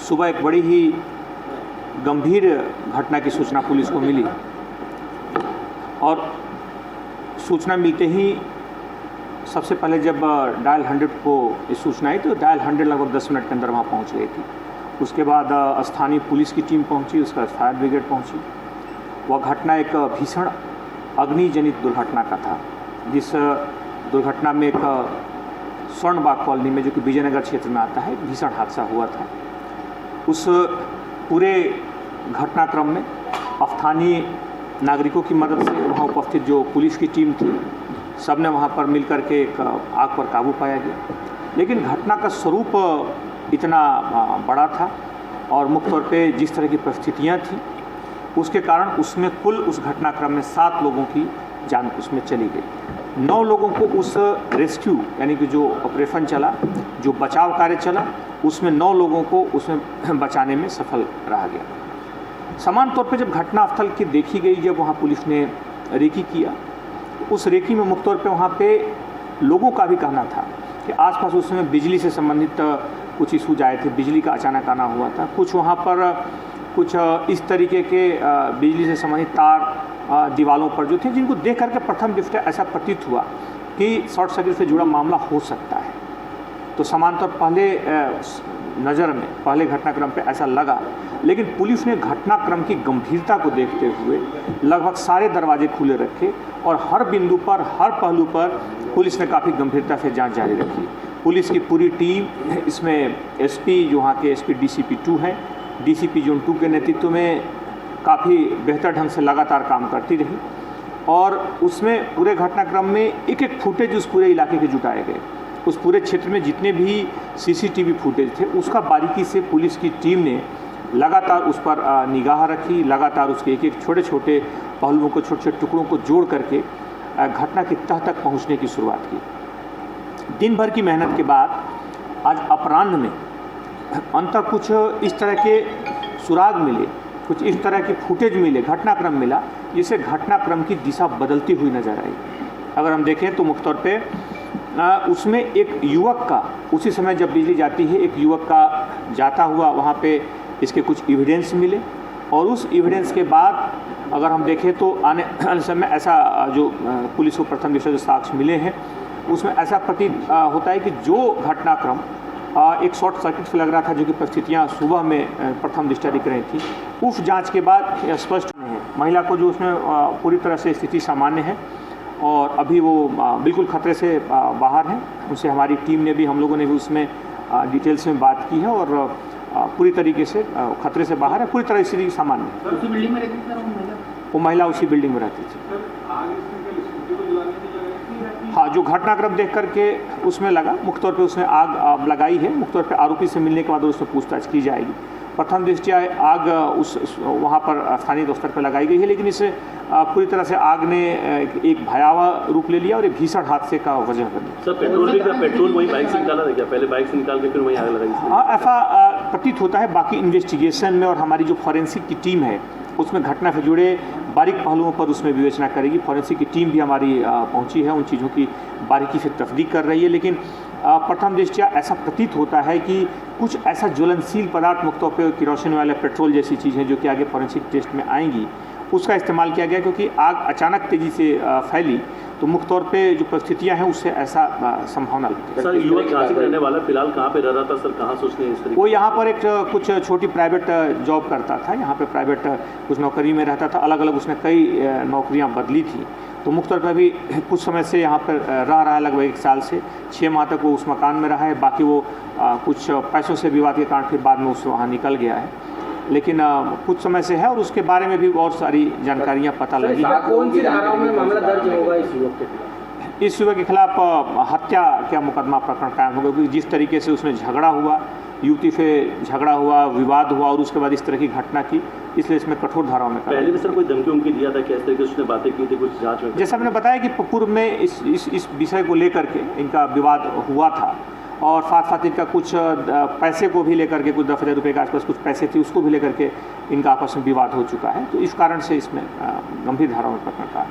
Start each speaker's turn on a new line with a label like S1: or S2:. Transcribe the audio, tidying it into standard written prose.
S1: सुबह एक बड़ी ही गंभीर घटना की सूचना पुलिस को मिली और सूचना मिलते ही सबसे पहले जब डायल 100 को इस सूचना आई तो डायल 100 लगभग 10 मिनट के अंदर वहाँ पहुँच गई थी। उसके बाद स्थानीय पुलिस की टीम पहुँची, उसके बाद फायर ब्रिगेड पहुँची। वह घटना एक भीषण अग्निजनित दुर्घटना का था, जिस दुर्घटना में एक स्वर्णबाग कॉलोनी में, जो कि विजयनगर क्षेत्र में आता है, भीषण हादसा हुआ था। उस पूरे घटनाक्रम में स्थानीय नागरिकों की मदद से वहाँ उपस्थित जो पुलिस की टीम थी, सब ने वहाँ पर मिलकर के एक आग पर काबू पाया गया। लेकिन घटना का स्वरूप इतना बड़ा था और मुख्य तौर पे जिस तरह की परिस्थितियाँ थी, उसके कारण उसमें कुल उस घटनाक्रम में 7 लोगों की जान उसमें चली गई। 9 लोगों को उस रेस्क्यू यानी कि जो ऑपरेशन चला, जो बचाव कार्य चला, उसमें 9 लोगों को उसमें बचाने में सफल रहा गया। समान तौर पे जब घटनास्थल की देखी गई, जब वहाँ पुलिस ने रेकी किया, उस रेकी में मुख्य तौर पे वहाँ पे लोगों का भी कहना था कि आसपास उसमें बिजली से संबंधित कुछ इशूज आए थे, बिजली का अचानक आना हुआ था। कुछ वहाँ पर कुछ इस तरीके के बिजली से संबंधित तार दीवारों पर जो थे, जिनको देख करके प्रथम दृष्टया ऐसा प्रतीत हुआ कि शॉर्ट सर्किट से जुड़ा मामला हो सकता है। तो समांतर पहले नज़र में पहले घटनाक्रम पे ऐसा लगा, लेकिन पुलिस ने घटनाक्रम की गंभीरता को देखते हुए लगभग सारे दरवाजे खुले रखे और हर बिंदु पर, हर पहलू पर पुलिस ने काफ़ी गंभीरता से जांच जारी रखी। पुलिस की पूरी टीम, इसमें एसपी जो वहाँ के एसपी डीसीपी 2 हैं, डीसीपी जोन 2 के नेतृत्व में काफ़ी बेहतर ढंग से लगातार काम करती रही और उसमें पूरे घटनाक्रम में एक एक फुटेज उस पूरे इलाके के जुटाए गए। उस पूरे क्षेत्र में जितने भी सीसीटीवी फुटेज थे, उसका बारीकी से पुलिस की टीम ने लगातार उस पर निगाह रखी, लगातार उसके एक एक छोटे छोटे पहलुओं को, छोटे छोटे टुकड़ों को जोड़ करके घटना की तह तक पहुंचने की शुरुआत की। दिन भर की मेहनत के बाद आज अपराह्न में अंततः कुछ इस तरह के सुराग मिले, कुछ इस तरह के फुटेज मिले, घटनाक्रम मिला, जिससे घटनाक्रम की दिशा बदलती हुई नजर आई। अगर हम देखें तो मुख्य तौर पे उसमें एक युवक का, उसी समय जब बिजली जाती है, एक युवक का जाता हुआ वहाँ पे इसके कुछ एविडेंस मिले और उस एविडेंस के बाद अगर हम देखें तो आने समय ऐसा जो पुलिस को प्रथम दृष्टया जो साक्ष्य मिले हैं, उसमें ऐसा प्रतीत होता है कि जो घटनाक्रम एक शॉर्ट सर्किट से लग रहा था, जो कि परिस्थितियाँ सुबह में प्रथम दृष्टया दिख रही थी, उस जांच के बाद यह स्पष्ट है महिला को जो उसमें पूरी तरह से स्थिति सामान्य है और अभी वो बिल्कुल खतरे से बाहर हैं। उनसे हमारी टीम ने भी, हम लोगों ने भी उसमें डिटेल्स में बात की है और पूरी तरीके से खतरे से बाहर है, पूरी तरह स्थिति सामान्य है।
S2: उसी बिल्डिंग में रहती थी
S1: वो महिला उसी बिल्डिंग में रहती थी। हाँ, जो घटनाक्रम देख करके उसमें लगा, मुख्य तौर पे उसने आग लगाई है। मुख्य तौर पे आरोपी से मिलने के बाद उससे पूछताछ की जाएगी। प्रथम दृष्टया आग उस वहाँ पर स्थानीय स्तर पर लगाई गई है, लेकिन इसे पूरी तरह से आग ने एक भयावह रूप ले लिया और एक भीषण हादसे का वजह बनी।
S3: सर, पेट्रोल वही बाइक से निकाला था क्या? पहले बाइक से निकाल के फिर वहीं आग लगाई?
S1: हाँ, ऐसा प्रतीत होता है। बाकी इन्वेस्टिगेशन में और हमारी जो फॉरेंसिक की टीम है, उसमें घटना से जुड़े बारीक पहलुओं पर उसमें विवेचना करेगी। फॉरेंसिक की टीम भी हमारी पहुंची है, उन चीज़ों की बारीकी से तस्दीक कर रही है। लेकिन प्रथम दृष्टया ऐसा प्रतीत होता है कि कुछ ऐसा ज्वलनशील पदार्थ, मुख्य तौर पर किरोसिन वाला पेट्रोल जैसी चीज़ें जो कि आगे फॉरेंसिक टेस्ट में आएंगी, उसका इस्तेमाल किया गया, क्योंकि आग अचानक तेज़ी से फैली तो मुख्य तौर पे जो परिस्थितियां हैं उससे ऐसा संभावना लगती है।
S3: सर, युवक कहाँ से रहने वाला, फिलहाल कहाँ पे रह रहा था सर? कहाँ से उसने इस तरीके?
S1: वो यहाँ पर एक कुछ छोटी प्राइवेट जॉब करता था, यहाँ पे प्राइवेट कुछ नौकरी में रहता था। अलग अलग उसने कई नौकरियाँ बदली थी, तो मुख्य तौर पर अभी कुछ समय से यहाँ पर रह रहा है, लगभग 1 साल से 6 माह तक वो उस मकान में रहा है। बाकी वो कुछ पैसों से विवाद के कारण फिर बाद में उस वहाँ निकल गया है, लेकिन कुछ समय से है और उसके बारे में भी और सारी जानकारियाँ पता लगी।
S2: कौन सी धाराओं में मामला दर्ज होगा इस युवक के खिलाफ?
S1: इस युवक के खिलाफ हत्या का मुकदमा प्रकरण कायम होगा, क्योंकि जिस तरीके से उसमें झगड़ा हुआ, युवती से झगड़ा हुआ, विवाद हुआ और उसके बाद इस तरह की घटना की, इसलिए इसमें कठोर धाराओं में।
S3: पहले भी सर कोई धमकी उमकी दिया था, किस तरीके से उसने बातें की थी कुछ जांच में?
S1: जैसा मैंने बताया कि पूर्व में इस विषय को लेकर के इनका विवाद हुआ था और साथ साथ इनका कुछ पैसे को भी लेकर के, कुछ 10,000 रुपये के आसपास कुछ पैसे थे, उसको भी लेकर के इनका आपस में विवाद हो चुका है। तो इस कारण से इसमें गंभीर धाराओं में प्रकरण का है।